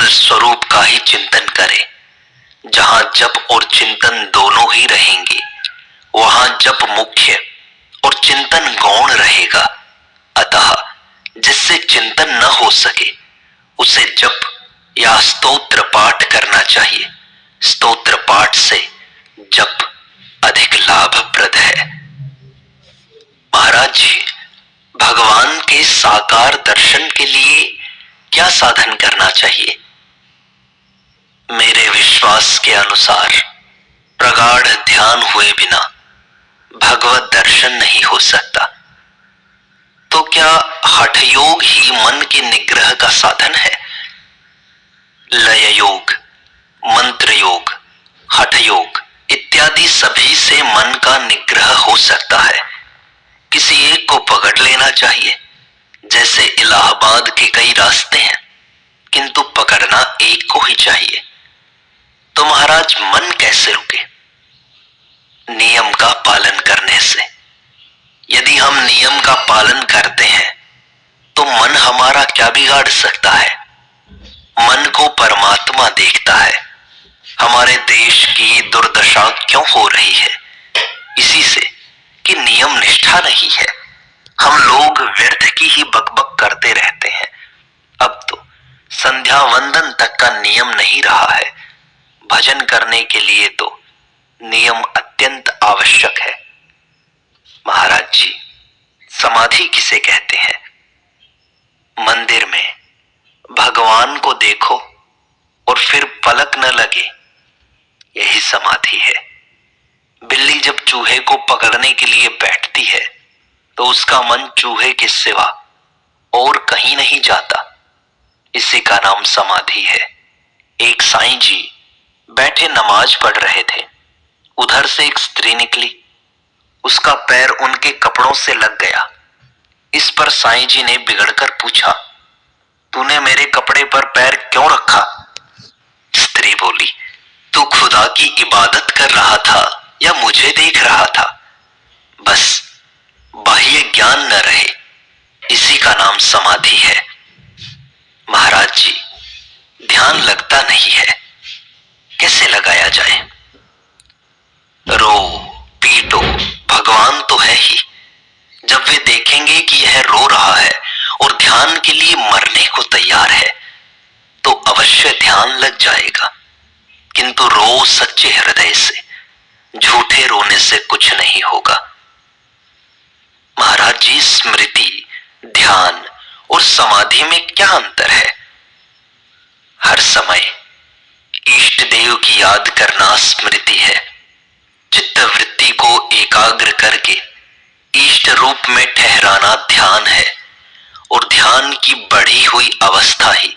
केवल स्वरूप का ही चिंतन करे। जहां जप और चिंतन दोनों ही रहेंगे, वहां जप मुख्य और चिंतन गौण रहेगा। अतः जिससे चिंतन न हो सके उसे जप या स्तोत्र पाठ करना चाहिए। स्तोत्र पाठ से जप अधिक लाभप्रद है। महाराज जी, भगवान के साकार दर्शन के लिए क्या साधन करना चाहिए? मेरे विश्वास के अनुसार प्रगाढ़ ध्यान हुए बिना भगवत दर्शन नहीं हो सकता। तो क्या हठ योग ही मन के निग्रह का साधन है? लय योग, मंत्र योग, हठ योग इत्यादि सभी से मन का निग्रह हो सकता है। किसी एक को पकड़ लेना चाहिए। जैसे इलाहाबाद के कई रास्ते हैं, किंतु पकड़ना एक को ही चाहिए। तो महाराज मन कैसे रुके? नियम का पालन करने से। यदि हम नियम का पालन करते हैं तो मन हमारा क्या बिगाड़ सकता है? मन को परमात्मा देखता है। हमारे देश की दुर्दशा क्यों हो रही है? इसी से कि नियम निष्ठा नहीं है। हम लोग व्यर्थ की ही बकबक करते रहते हैं। अब तो संध्या वंदन तक का नियम नहीं रहा है। भजन करने के लिए तो नियम अत्यंत आवश्यक है। महाराज जी, समाधि किसे कहते हैं? मंदिर में भगवान को देखो और फिर पलक न लगे, यही समाधि है। बिल्ली जब चूहे को पकड़ने के लिए बैठती है तो उसका मन चूहे के सिवा और कहीं नहीं जाता। इसी का नाम समाधि है। एक साईं जी बैठे नमाज पढ़ रहे थे। उधर से एक स्त्री निकली। उसका पैर उनके कपड़ों से लग गया। इस पर साईं जी ने बिगड़कर पूछा, तूने मेरे कपड़े पर पैर क्यों रखा? स्त्री बोली, तू खुदा की इबादत कर रहा था या मुझे देख रहा था? बस बाह्य ज्ञान न रहे, इसी का नाम समाधि है। महाराज जी, ध्यान लगता नहीं है, कैसे लगाया जाए? रो पीटो, भगवान तो है ही। जब वे देखेंगे कि यह रो रहा है और ध्यान के लिए मरने को तैयार है तो अवश्य ध्यान लग जाएगा। किंतु रो सच्चे हृदय से, झूठे रोने से कुछ नहीं होगा। महाराज जी, स्मृति, ध्यान और समाधि में क्या अंतर है? हर समय इष्ट देव की याद करना स्मृति है। चित्त वृत्ति को एकाग्र करके इष्ट रूप में ठहराना ध्यान है। और ध्यान की बढ़ी हुई अवस्था ही,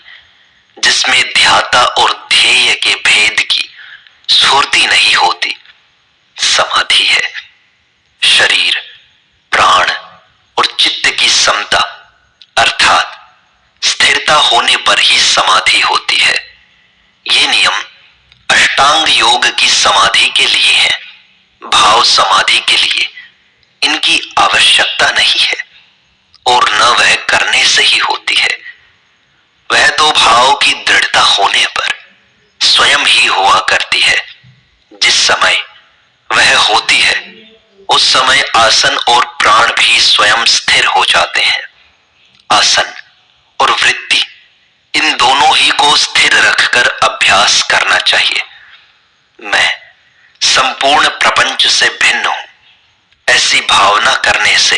जिसमें ध्याता और ध्येय के भेद की स्फूर्ति नहीं होती, समाधि है। शरीर, प्राण और चित्त की समता अर्थात स्थिरता होने पर ही समाधि होती है। ये नियम अष्टांग योग की समाधि के लिए है। भाव समाधि के लिए इनकी आवश्यकता नहीं है और न वह करने से ही होती है। वह तो भाव की दृढ़ता होने पर स्वयं ही हुआ करती है। जिस समय वह होती है उस समय आसन और प्राण भी स्वयं स्थिर हो जाते हैं। आसन और वृत्ति, इन दोनों ही को स्थिर रखकर अभ्यास करना चाहिए। मैं संपूर्ण प्रपंच से भिन्न हूं, ऐसी भावना करने से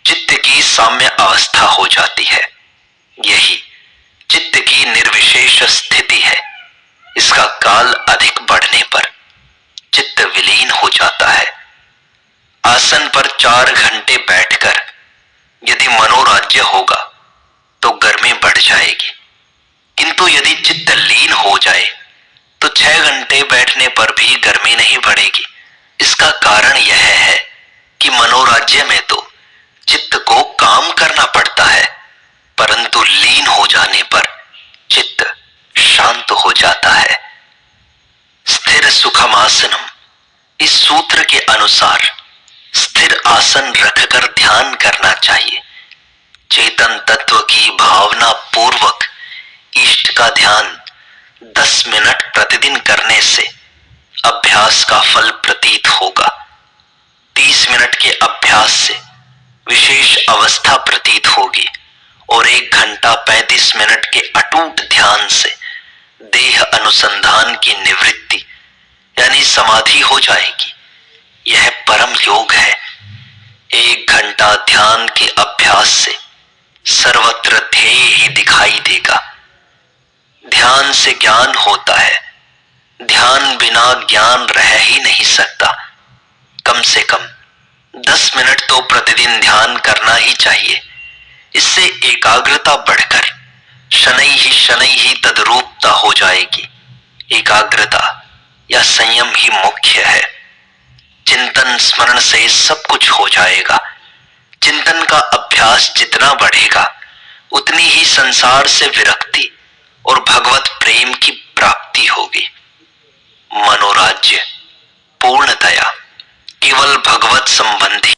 चित्त की साम्य अवस्था हो जाती है। यही चित्त की निर्विशेष स्थिति है। इसका काल अधिक बढ़ने पर चित्त विलीन हो जाता है। आसन पर 4 घंटे बैठकर यदि मनोराज्य होगा तो गर्मी बढ़ जाएगी, किंतु यदि चित्त लीन हो जाए तो 6 घंटे बैठने पर भी गर्मी नहीं बढ़ेगी। इसका कारण यह है कि मनोराज्य में तो चित्त को काम करना पड़ता है, परंतु लीन हो जाने पर चित्त शांत हो जाता है। स्थिर सुखमासनम, इस सूत्र के अनुसार स्थिर आसन रखकर ध्यान करना चाहिए। चेतन तत्व की भावना पूर्वक इष्ट का ध्यान 10 मिनट प्रतिदिन करने से अभ्यास का फल प्रतीत होगा। 30 मिनट के अभ्यास से विशेष अवस्था प्रतीत होगी और 1 घंटा 35 मिनट के अटूट ध्यान से देह अनुसंधान की निवृत्ति यानी समाधि हो जाएगी। यह परम योग है। 1 घंटा ध्यान के अभ्यास से सर्वत्र ध्येय ही दिखाई देगा। ध्यान से ज्ञान होता है। ध्यान बिना ज्ञान रह ही नहीं सकता। कम से कम 10 मिनट तो प्रतिदिन ध्यान करना ही चाहिए। इससे एकाग्रता बढ़कर शनै ही तद्रूपता हो जाएगी। एकाग्रता या संयम ही मुख्य है। चिंतन स्मरण से सब कुछ हो जाएगा। चिंतन का अभ्यास जितना बढ़ेगा उतनी ही संसार से विरक्ति और भगवत प्रेम की प्राप्ति होगी। मनोराज्य, पूर्णतया केवल भगवत संबंधी